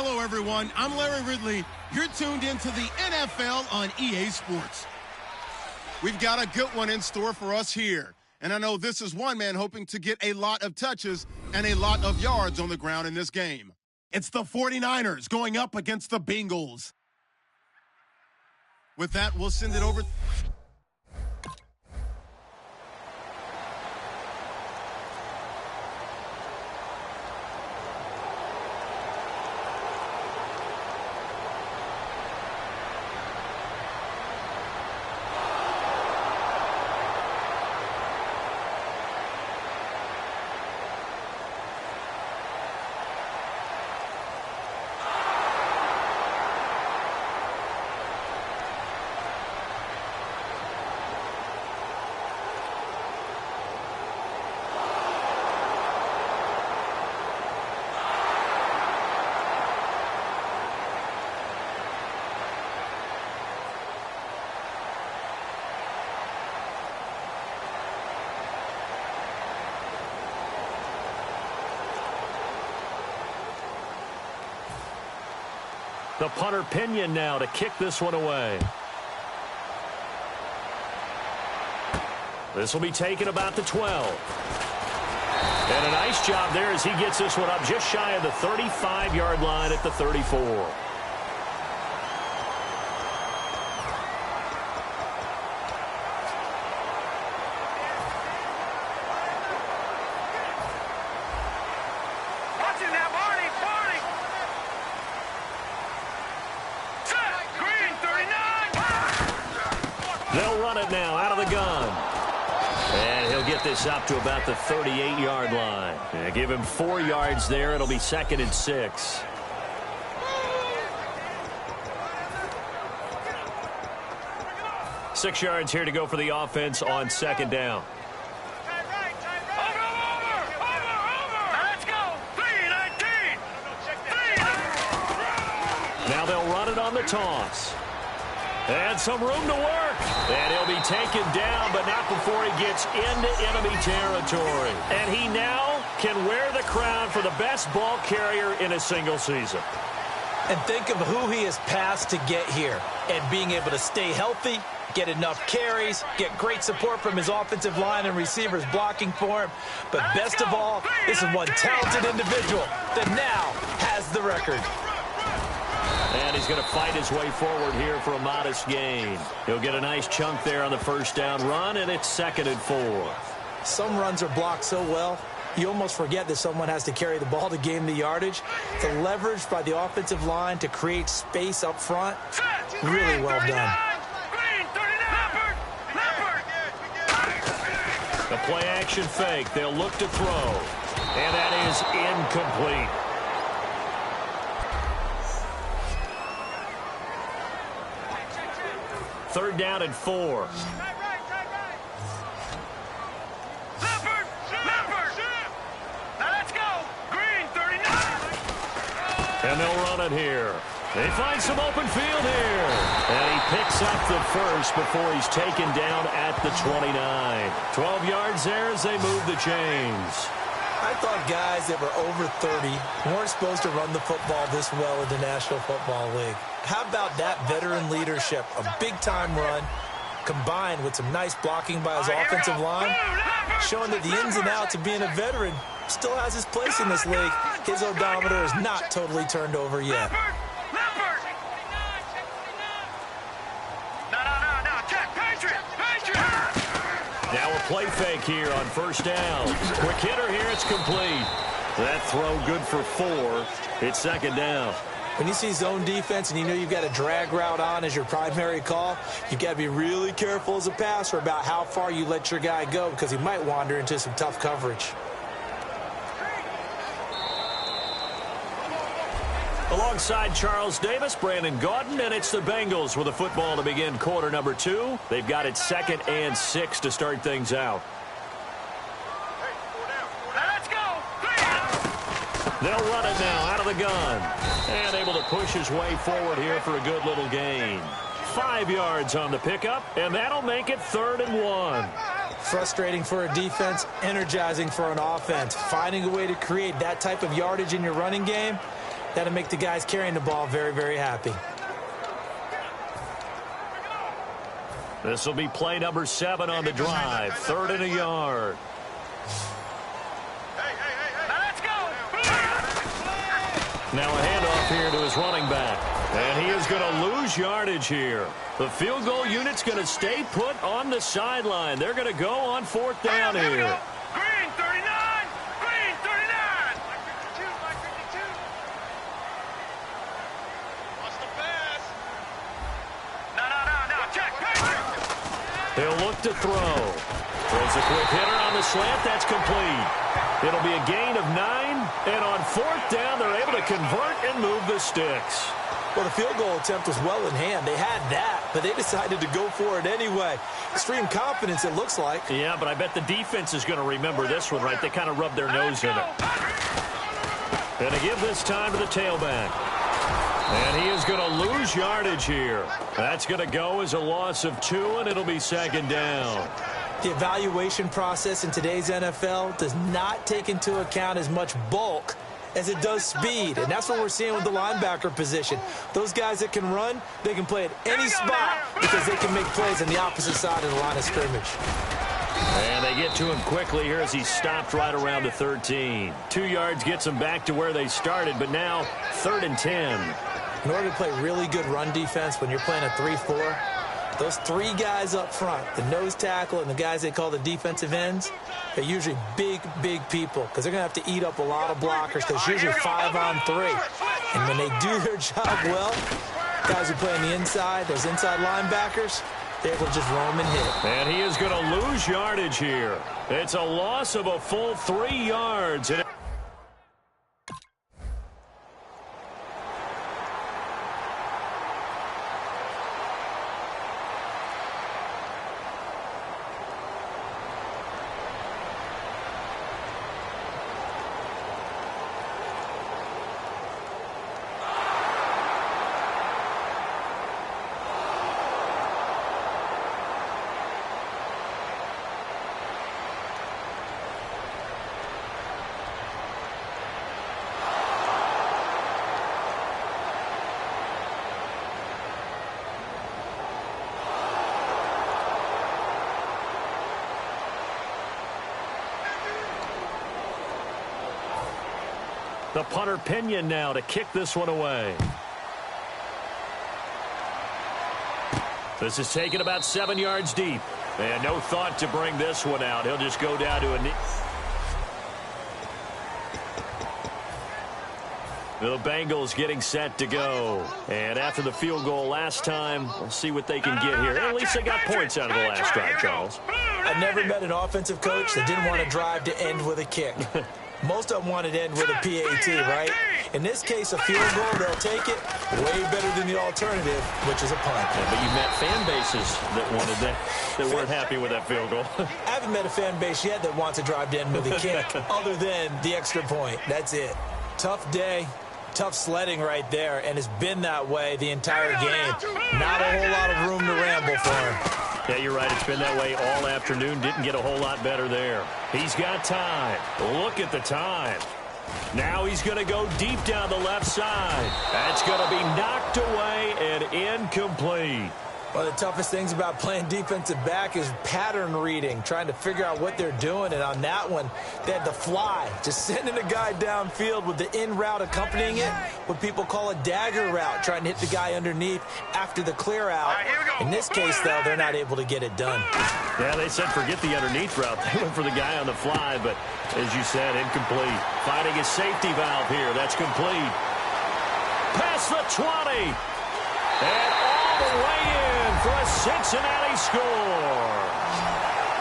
Hello, everyone. I'm Larry Ridley. You're tuned into the NFL on EA Sports. We've got a good one in store for us here. And I know this is one man hoping to get a lot of touches and a lot of yards on the ground in this game. It's the 49ers going up against the Bengals. With that, we'll send it over. The punter Pinion now to kick this one away. This will be taken about the 12. And a nice job there as he gets this one up just shy of the 35-yard line at the 34. They'll run it now out of the gun. And he'll get this up to about the 38-yard line. Give him 4 yards there. It'll be 2nd and 6. Six yards here to go for the offense on 2nd down. Now they'll run it on the toss. And some room to work. And he'll be taken down, but not before he gets into enemy territory. And he now can wear the crown for the best ball carrier in a single season. And think of who he has passed to get here. And being able to stay healthy, get enough carries, get great support from his offensive line and receivers blocking for him. But best of all, this is one talented individual that now has the record. And he's going to fight his way forward here for a modest gain. He'll get a nice chunk there on the first down run, and it's 2nd and 4. Some runs are blocked so well, you almost forget that someone has to carry the ball to gain the yardage. The leverage by the offensive line to create space up front, really well done. The play-action fake. They'll look to throw. And that is incomplete. Third down and 4. And they'll run it here. They find some open field here. And he picks up the first before he's taken down at the 29. 12 yards there as they move the chains. I thought guys that were over 30 weren't supposed to run the football this well in the National Football League. How about that veteran leadership? A big-time run combined with some nice blocking by his offensive line, showing that the ins and outs of being a veteran still has his place in this league. His odometer is not totally turned over yet. Now a play fake here on first down. Quick hitter here, it's complete. That throw good for 4. It's 2nd down. When you see zone defense and you know you've got a drag route on as your primary call, you've got to be really careful as a passer about how far you let your guy go because he might wander into some tough coverage. Alongside Charles Davis, Brandon Gaudin, and it's the Bengals with the football to begin quarter number 2. They've got it 2nd and 6 to start things out. They'll run it now out of the gun. And able to push his way forward here for a good little gain. 5 yards on the pickup, and that'll make it 3rd and 1. Frustrating for a defense, energizing for an offense. Finding a way to create that type of yardage in your running game, That'll make the guys carrying the ball very, very happy. This will be play number 7 on the drive. 3rd and a yard. Now a handoff here to his running back. And he is going to lose yardage here. The field goal unit's going to stay put on the sideline. They're going to go on 4th down here. Green 39! Green 39! What's the pass? No. Check. He'll look to throw. Throws a quick hitter on the slant. That's complete. It'll be a gain of 9. And on 4th down, they're able to convert and move the sticks. Well, the field goal attempt was well in hand. They had that, but they decided to go for it anyway. Extreme confidence, it looks like. Yeah, but I bet the defense is going to remember this one, right? They kind of rubbed their nose in it. Going to give this time to the tailback. And he is going to lose yardage here. That's going to go as a loss of 2, and it'll be 2nd down. The evaluation process in today's NFL does not take into account as much bulk as it does speed, and that's what we're seeing with the linebacker position. Those guys that can run, they can play at any spot because they can make plays on the opposite side of the line of scrimmage. And they get to him quickly here as he's stopped right around the 13. 2 yards gets them back to where they started, but now 3rd and 10. In order to play really good run defense when you're playing a 3-4, those 3 guys up front, the nose tackle and the guys they call the defensive ends, they're usually big people because they're going to have to eat up a lot of blockers because usually 5 on 3. And when they do their job well, guys who play on the inside, those inside linebackers, they're able to just roam and hit. And he is going to lose yardage here. It's a loss of a full 3 yards. And the punter Pinion now to kick this one away. This is taken about 7 yards deep. And no thought to bring this one out. He'll just go down to a knee. The Bengals getting set to go. And after the field goal last time, we'll see what they can get here. At least they got points out of the last drive, Charles. I never met an offensive coach that didn't want to drive to end with a kick. Most of them wanted to end with a PAT, right? In this case, a field goal, they'll take it way better than the alternative, which is a punt. Yeah, but you met fan bases that wanted that weren't happy with that field goal. I haven't met a fan base yet that wants to drive to end with a kick other than the extra point. That's it. Tough day, tough sledding right there, and it's been that way the entire game. Not a whole lot of room to ramble for him. Yeah, you're right. It's been that way all afternoon. Didn't get a whole lot better there. He's got time. Look at the time. Now he's going to go deep down the left side. That's going to be knocked away and incomplete. One of the toughest things about playing defensive back is pattern reading, trying to figure out what they're doing. And on that one, they had the fly, just sending a guy downfield with the in route accompanying it, what people call a dagger route, trying to hit the guy underneath after the clear out. In this case, though, they're not able to get it done. Yeah, they said forget the underneath route. They went for the guy on the fly, but as you said, incomplete. Finding a safety valve here. That's complete. Past the 20. And all the way in for a Cincinnati score.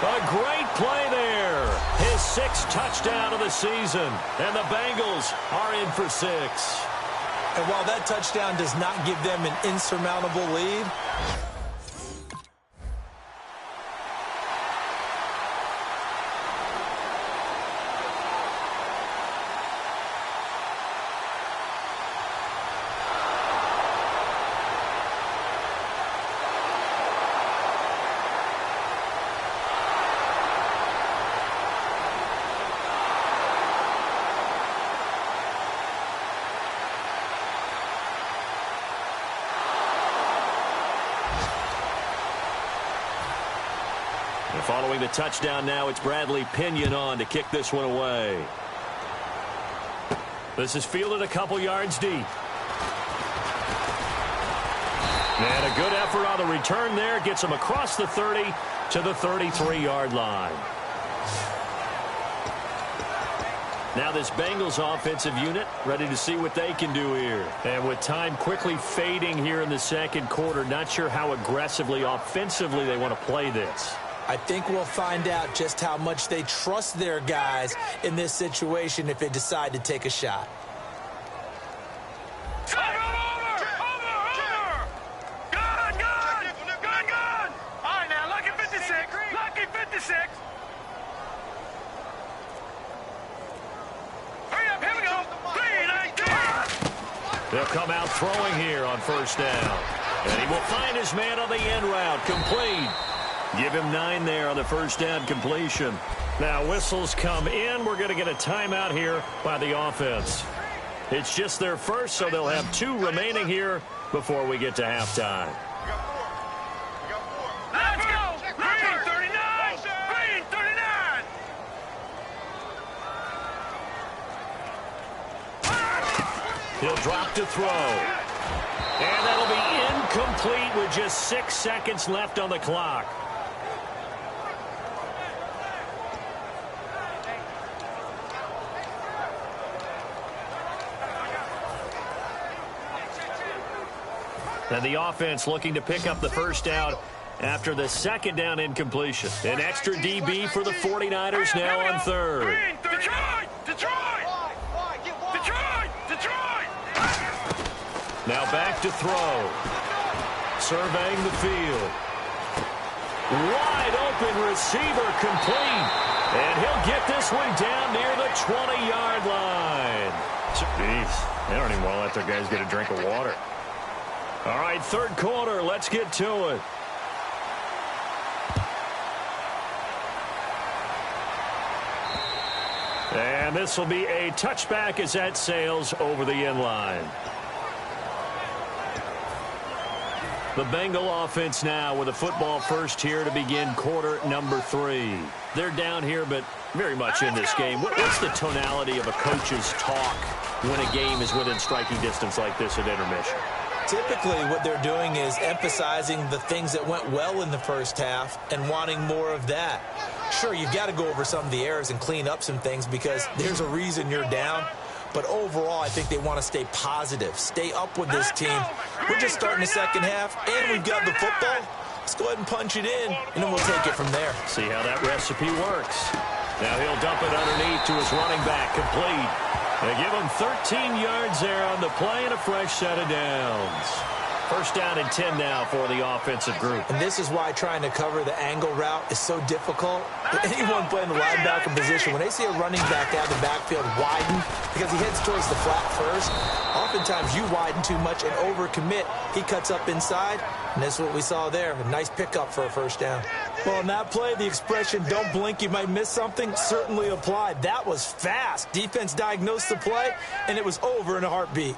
A great play there. His 6th touchdown of the season. And the Bengals are in for 6. And while that touchdown does not give them an insurmountable lead, And following the touchdown now, it's Bradley Pinion on to kick this one away. This is fielded a couple yards deep. And a good effort on the return there. Gets him across the 30 to the 33-yard line. Now this Bengals offensive unit ready to see what they can do here. And with time quickly fading here in the second quarter, not sure how aggressively, offensively they want to play this. I think we'll find out just how much they trust their guys in this situation if they decide to take a shot. They'll come out throwing here on first down. And he will find his man on the end route. Complete. Give him 9 there on the first down completion. Now whistles come in. We're going to get a timeout here by the offense. It's just their first, so they'll have 2 remaining here before we get to halftime. Let's go! Green 39! Green 39! He'll drop to throw. And that'll be incomplete with just 6 seconds left on the clock. And the offense looking to pick up the first down after the second down incompletion. An extra DB for the 49ers now on third. Detroit! Detroit! Detroit! Detroit! Now back to throw. Surveying the field. Wide open receiver complete. And he'll get this one down near the 20-yard line. Jeez, they don't even want to let their guys get a drink of water. All right, third quarter, let's get to it. And this will be a touchback as that sails over the end line. The Bengal offense now with a football first here to begin quarter number 3. They're down here, but very much in this game. What's the tonality of a coach's talk when a game is within striking distance like this at intermission? Typically, what they're doing is emphasizing the things that went well in the first half and wanting more of that. Sure, you've got to go over some of the errors and clean up some things because there's a reason you're down. But overall, I think they want to stay positive, stay up with this team. We're just starting the second half, and we've got the football. Let's go ahead and punch it in, and then we'll take it from there. See how that recipe works. Now he'll dump it underneath to his running back, complete. They give him 13 yards there on the play and a fresh set of downs. First down and 10 now for the offensive group. And this is why trying to cover the angle route is so difficult. Anyone playing the linebacker position, when they see a running back out of the backfield widen because he heads towards the flat first, oftentimes you widen too much and overcommit. He cuts up inside, and that's what we saw there. A nice pickup for a first down. Well, in that play, the expression, don't blink, you might miss something, certainly applied. That was fast. Defense diagnosed the play, and it was over in a heartbeat.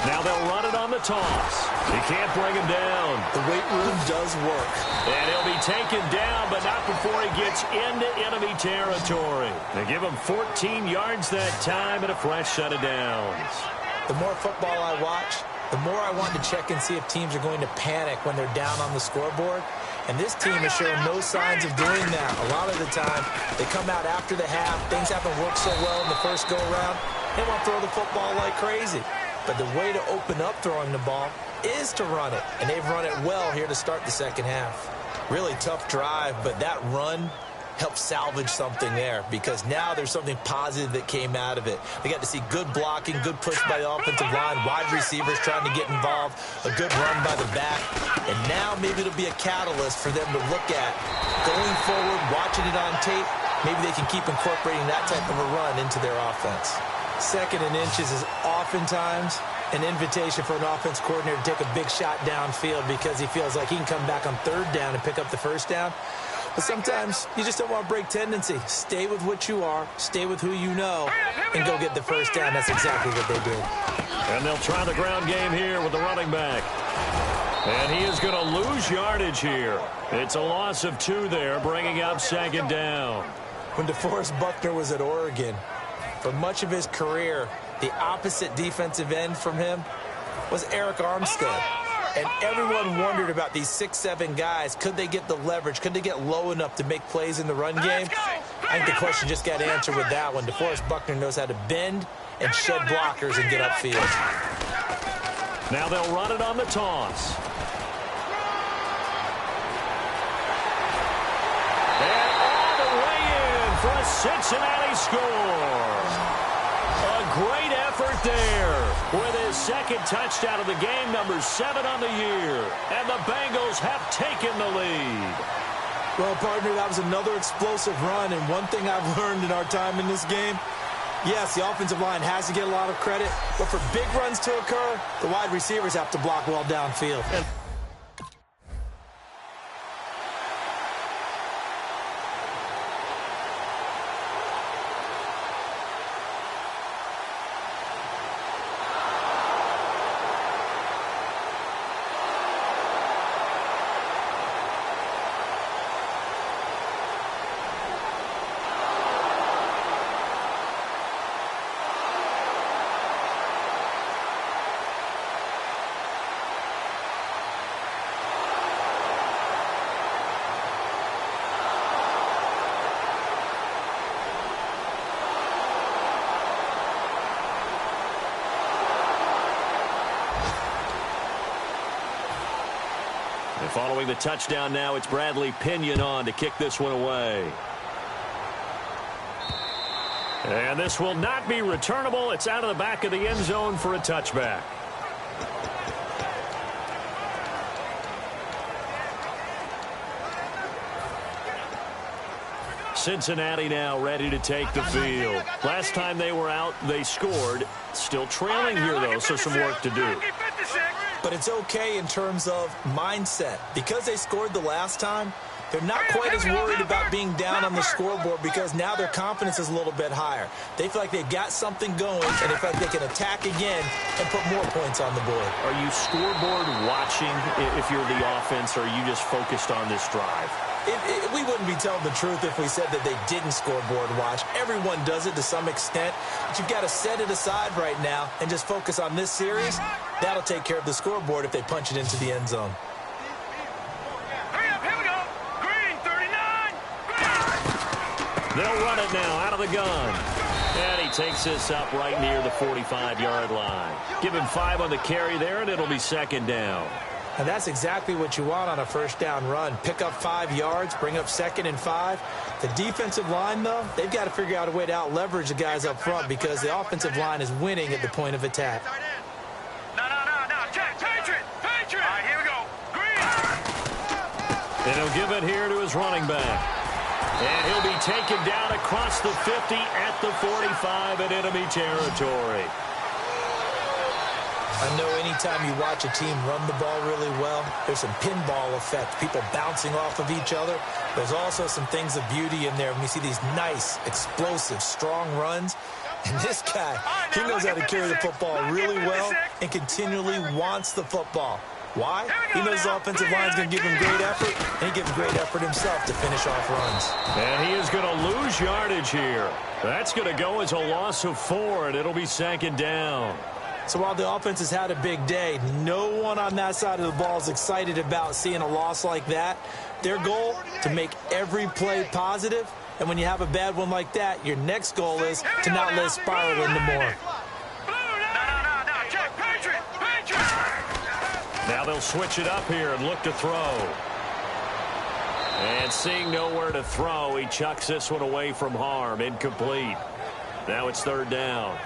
Now they'll run it on the toss. He can't bring him down. The weight room does work. And he'll be taken down, but not before he gets into enemy territory. They give him 14 yards that time and a fresh set of downs. The more football I watch, the more I want to check and see if teams are going to panic when they're down on the scoreboard. And this team has shown no signs of doing that. A lot of the time, they come out after the half. Things haven't worked so well in the first go-around. They want to throw the football like crazy. But the way to open up throwing the ball is to run it. And they've run it well here to start the second half. Really tough drive, but that run helped salvage something there because now there's something positive that came out of it. They got to see good blocking, good push by the offensive line, wide receivers trying to get involved, a good run by the back. And now maybe it'll be a catalyst for them to look at going forward, watching it on tape. Maybe they can keep incorporating that type of a run into their offense. Second and inches is oftentimes an invitation for an offense coordinator to take a big shot downfield because he feels like he can come back on third down and pick up the first down. But sometimes you just don't want to break tendency. Stay with what you are, stay with who you know, and go get the first down. That's exactly what they did. And they'll try the ground game here with the running back. And he is going to lose yardage here. It's a loss of 2 there, bringing up second down. When DeForest Buckner was at Oregon, for much of his career, the opposite defensive end from him was Eric Armstead. And everyone wondered about these 6'7" guys. Could they get the leverage? Could they get low enough to make plays in the run game? I think the question just got answered with that one. DeForest Buckner knows how to bend and shed blockers and get upfield. Now they'll run it on the toss. And all the way in for a Cincinnati score. A great effort there with his second touchdown of the game, number 7 on the year. And the Bengals have taken the lead. Well, partner, that was another explosive run. And one thing I've learned in our time in this game, yes, the offensive line has to get a lot of credit. But for big runs to occur, the wide receivers have to block well downfield. And following the touchdown now, it's Bradley Pinion on to kick this one away. And this will not be returnable. It's out of the back of the end zone for a touchback. Cincinnati now ready to take the field. Last time they were out, they scored. Still trailing here, though, so some work to do. But it's okay in terms of mindset. Because they scored the last time, they're not quite as worried about being down on the scoreboard because now their confidence is a little bit higher. They feel like they've got something going, and they feel like they can attack again and put more points on the board. Are you scoreboard watching if you're the offense, or are you just focused on this drive? We wouldn't be telling the truth if we said that they didn't scoreboard watch. Everyone does it to some extent. But you've got to set it aside right now and just focus on this series. That'll take care of the scoreboard if they punch it into the end zone. Hurry up, here we go. Green, 39. Green. They'll run it now out of the gun. And he takes this up right near the 45-yard line. Give him 5 on the carry there, and it'll be second down. And that's exactly what you want on a first down run. Pick up 5 yards, bring up 2nd and 5. The defensive line, though, they've got to figure out a way to out-leverage the guys up front because the offensive line is winning at the point of attack. No. Check. Patriot. All right, here we go. Green. And he'll give it here to his running back. And he'll be taken down across the 50 at the 45 in enemy territory. I know anytime you watch a team run the ball really well, there's some pinball effect, people bouncing off of each other. There's also some things of beauty in there when you see these nice, explosive, strong runs. And this guy, he knows how to carry the football really well and continually wants the football. Why? He knows the offensive line is going to give him great effort, and he gives great effort himself to finish off runs. And he is going to lose yardage here. That's going to go as a loss of 4, and it'll be second down. So while the offense has had a big day, no one on that side of the ball is excited about seeing a loss like that. Their goal, to make every play positive. And when you have a bad one like that, your next goal is to not let it spiral into more. No. Check. Patriot. Now they'll switch it up here and look to throw. And seeing nowhere to throw, he chucks this one away from harm. Incomplete. Now it's third down.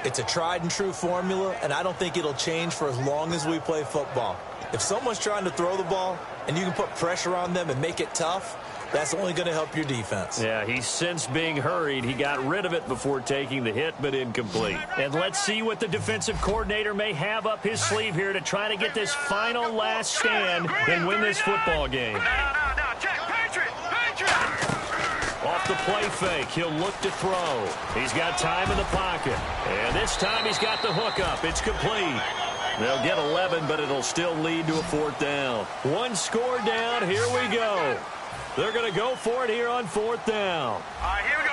It's a tried-and-true formula, and I don't think it'll change for as long as we play football. If someone's trying to throw the ball and you can put pressure on them and make it tough, that's only going to help your defense. Yeah, he's since being hurried. He got rid of it before taking the hit, but incomplete. And let's see what the defensive coordinator may have up his sleeve here to try to get this final last stand and win this football game. No. Check. Patriot. Off the play fake, he'll look to throw. He's got time in the pocket. And this time he's got the hook up. It's complete. They'll get 11, but it'll still lead to a 4th down. One score down. Here we go. They're going to go for it here on 4th down. All right, here we go.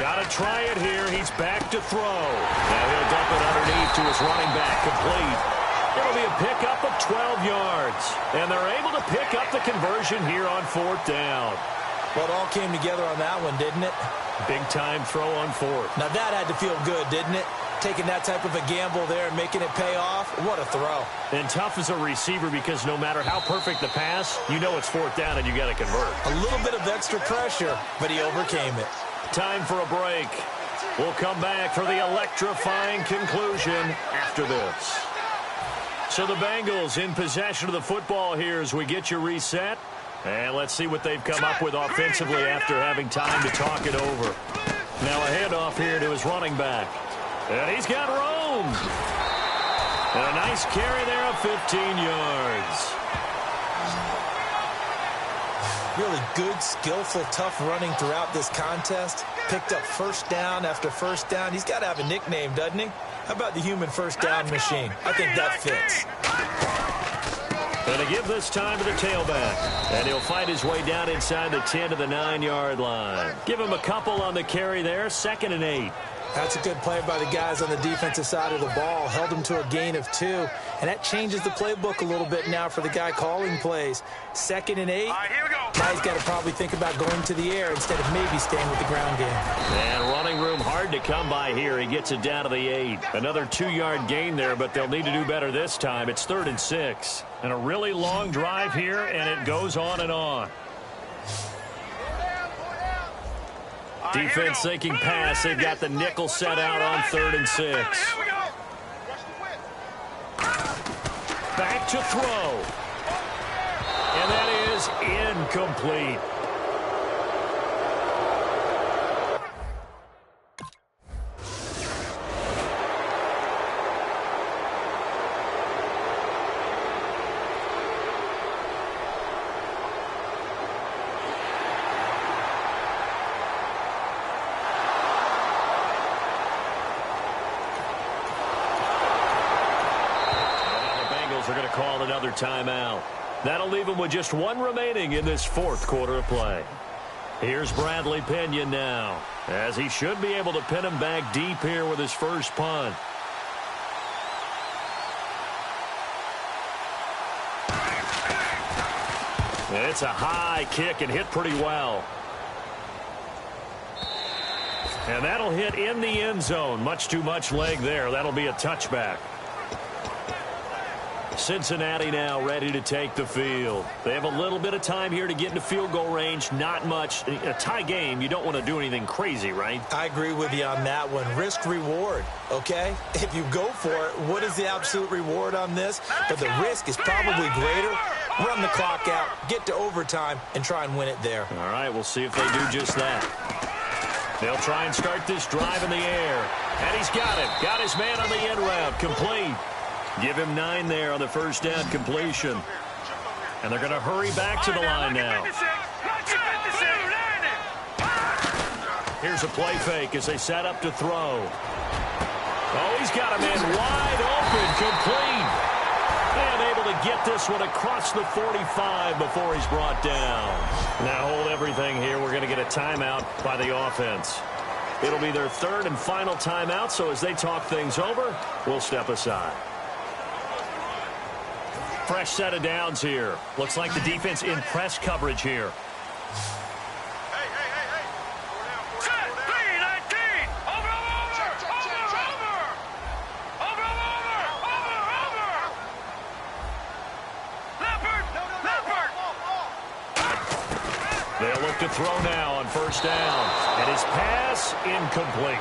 Got to try it here. He's back to throw. Now he'll dump it underneath to his running back. Complete. It'll be a pickup of 12 yards. And they're able to pick up the conversion here on 4th down. Well, it all came together on that one, didn't it? Big-time throw on 4th. Now that had to feel good, didn't it? Taking that type of a gamble there and making it pay off. What a throw. And tough as a receiver because no matter how perfect the pass, you know it's 4th down and you got to convert. A little bit of extra pressure, but he overcame it. Time for a break. We'll come back for the electrifying conclusion after this. So the Bengals in possession of the football here as we get you reset. And let's see what they've come up with offensively after having time to talk it over. Now a handoff here to his running back. And he's got room. And a nice carry there of 15 yards. Really good, skillful, tough running throughout this contest. Picked up first down after first down. He's got to have a nickname, doesn't he? How about the human first down machine? I think that fits. Going to give this time to the tailback. And he'll find his way down inside the 10 to the 9-yard line. Give him a couple on the carry there. 2nd and 8. That's a good play by the guys on the defensive side of the ball. Held him to a gain of 2. And that changes the playbook a little bit now for the guy calling plays. 2nd and 8. All right, here we go. Now he's got to probably think about going to the air instead of maybe staying with the ground game. And running room hard to come by here. He gets it down to the 8. Another 2-yard gain there, but they'll need to do better this time. It's 3rd and 6. And a really long drive here, and it goes on and on. Defense thinking pass. They've got the nickel set out on 3rd and 6. Back to throw. And that is incomplete. Are going to call another timeout. That'll leave them with just one remaining in this 4th quarter of play. Here's Bradley Pinion now, as he should be able to pin him back deep here with his first punt. And it's a high kick and hit pretty well. And that'll hit in the end zone. Much too much leg there. That'll be a touchback. Cincinnati now ready to take the field. They have a little bit of time here to get into field goal range. Not much. A tie game, you don't want to do anything crazy, right? I agree with you on that one. Risk reward, okay? If you go for it, what is the absolute reward on this? But the risk is probably greater. Run the clock out, get to overtime, and try and win it there. All right, we'll see if they do just that. They'll try and start this drive in the air. And he's got it. Got his man on the end route. Complete. Give him 9 there on the first down completion. And they're going to hurry back to the line now. Here's a play fake as they set up to throw. Oh, he's got a man wide open, complete. And able to get this one across the 45 before he's brought down. Now hold everything here. We're going to get a timeout by the offense. It'll be their 3rd and final timeout, so as they talk things over, we'll step aside. Fresh set of downs here. Looks like the defense in press coverage here. They'll look to throw now on first down. And his pass incomplete.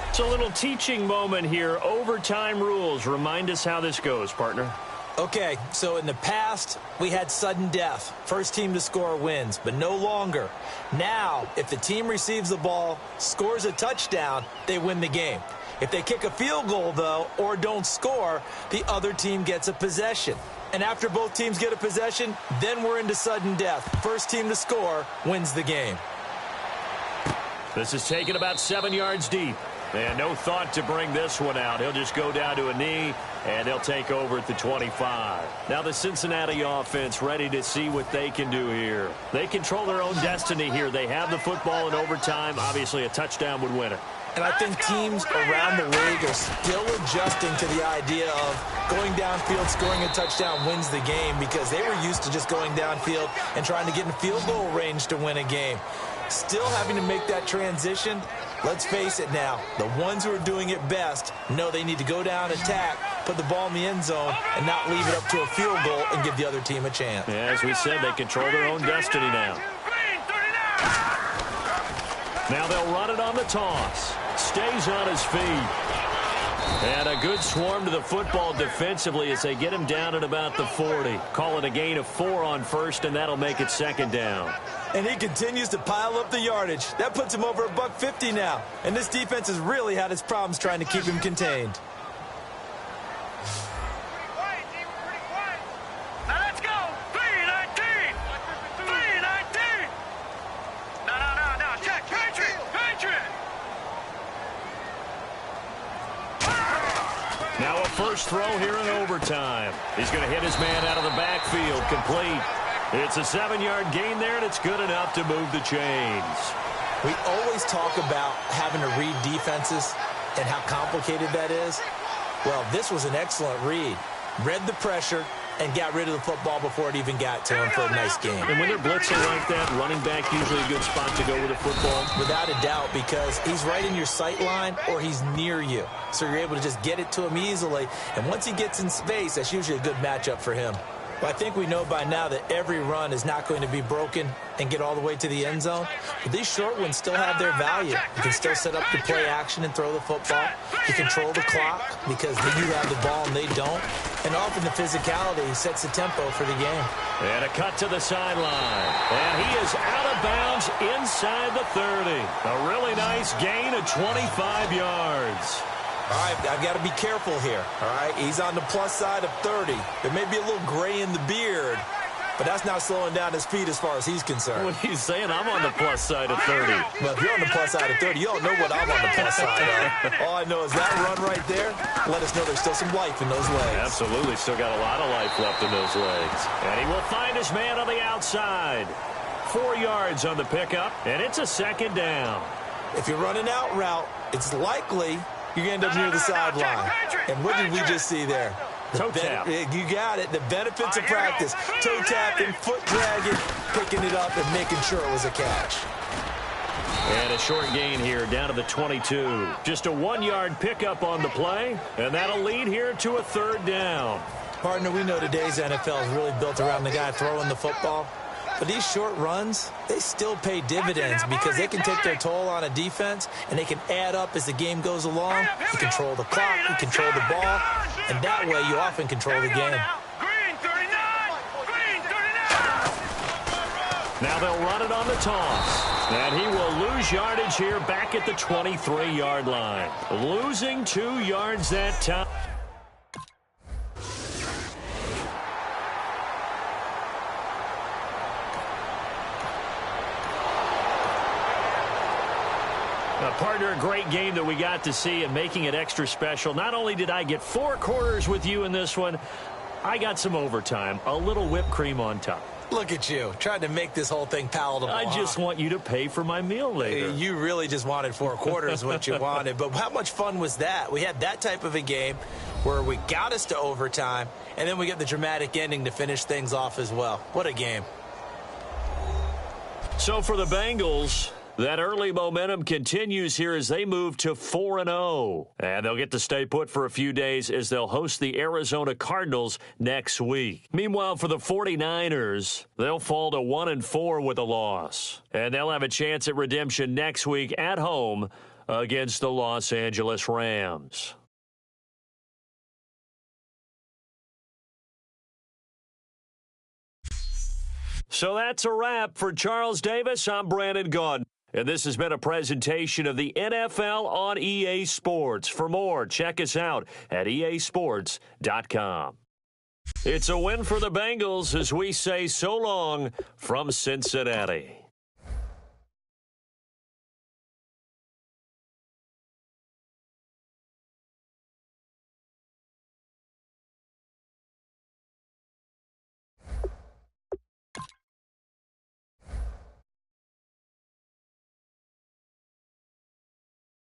It's a little teaching moment here. Overtime rules. Remind us how this goes, partner. Okay, so in the past, we had sudden death. First team to score wins, but no longer. Now, if the team receives the ball, scores a touchdown, they win the game. If they kick a field goal, though, or don't score, the other team gets a possession. And after both teams get a possession, then we're into sudden death. First team to score wins the game. This is taken about 7 yards deep. And no thought to bring this one out. He'll just go down to a knee, and they'll take over at the 25. Now the Cincinnati offense ready to see what they can do here. They control their own destiny here. They have the football in overtime. Obviously, a touchdown would win it. And I think teams around the league are still adjusting to the idea of going downfield, scoring a touchdown wins the game, because they were used to just going downfield and trying to get in field goal range to win a game. Still having to make that transition. Let's face it now, the ones who are doing it best know they need to go down, attack, put the ball in the end zone, and not leave it up to a field goal and give the other team a chance. Yeah, as we said, they control their own destiny now. Now they'll run it on the toss. Stays on his feet. And a good swarm to the football defensively as they get him down at about the 40. Call it a gain of 4 on first, and that'll make it second down. And he continues to pile up the yardage. That puts him over $150 now. And this defense has really had its problems trying to keep him contained. Now let's go. 3-19. 3-19. No. Check. Patriot. Now a first throw here in overtime. He's going to hit his man out of the backfield. Complete. It's a 7-yard gain there, and it's good enough to move the chains. We always talk about having to read defenses and how complicated that is. Well, this was an excellent read. Read the pressure and got rid of the football before it even got to him for a nice game. And when they're blitzing like that, running back usually a good spot to go with the football? Without a doubt, because he's right in your sight line or he's near you. So you're able to just get it to him easily. And once he gets in space, that's usually a good matchup for him. But I think we know by now that every run is not going to be broken and get all the way to the end zone. But these short ones still have their value. You can still set up the play action and throw the football. You control the clock because you have the ball and they don't. And often the physicality sets the tempo for the game. And a cut to the sideline. And he is out of bounds inside the 30. A really nice gain of 25 yards. All right, I've got to be careful here, all right? He's on the plus side of 30. There may be a little gray in the beard, but that's not slowing down his feet as far as he's concerned. What he's saying, I'm on the plus side of 30. Well, if you're on the plus side of 30, you don't know what I'm on the plus side of. All I know is that run right there let us know there's still some life in those legs. Absolutely, still got a lot of life left in those legs. And he will find his man on the outside. 4 yards on the pickup, and it's a second down. If you're running out route, it's likely you're going to end up near the sideline. And what did we just see there? Toe tap. You got it. The benefits of practice. Toe tapping, foot dragging, picking it up, and making sure it was a catch. And a short gain here down to the 22. Just a 1-yard pickup on the play, and that'll lead here to a third down. Partner, we know today's NFL is really built around the guy throwing the football. But these short runs, they still pay dividends because they can take their toll on a defense, and they can add up as the game goes along. You control the clock, you control the ball, and that way you often control the game. Now they'll run it on the toss. And he will lose yardage here back at the 23-yard line. Losing 2 yards that time. Partner, a great game that we got to see and making it extra special. Not only did I get 4 quarters with you in this one, I got some overtime, a little whipped cream on top. Look at you, trying to make this whole thing palatable. I just want you to pay for my meal later. You really just wanted 4 quarters what you wanted. But how much fun was that? We had that type of a game where we got us to overtime, and then we get the dramatic ending to finish things off as well. What a game. So for the Bengals, that early momentum continues here as they move to 4-0. And they'll get to stay put for a few days as they'll host the Arizona Cardinals next week. Meanwhile, for the 49ers, they'll fall to 1-4 with a loss. And they'll have a chance at redemption next week at home against the Los Angeles Rams. So that's a wrap. For Charles Davis, I'm Brandon Gaudin. And this has been a presentation of the NFL on EA Sports. For more, check us out at easports.com. It's a win for the Bengals as we say so long from Cincinnati.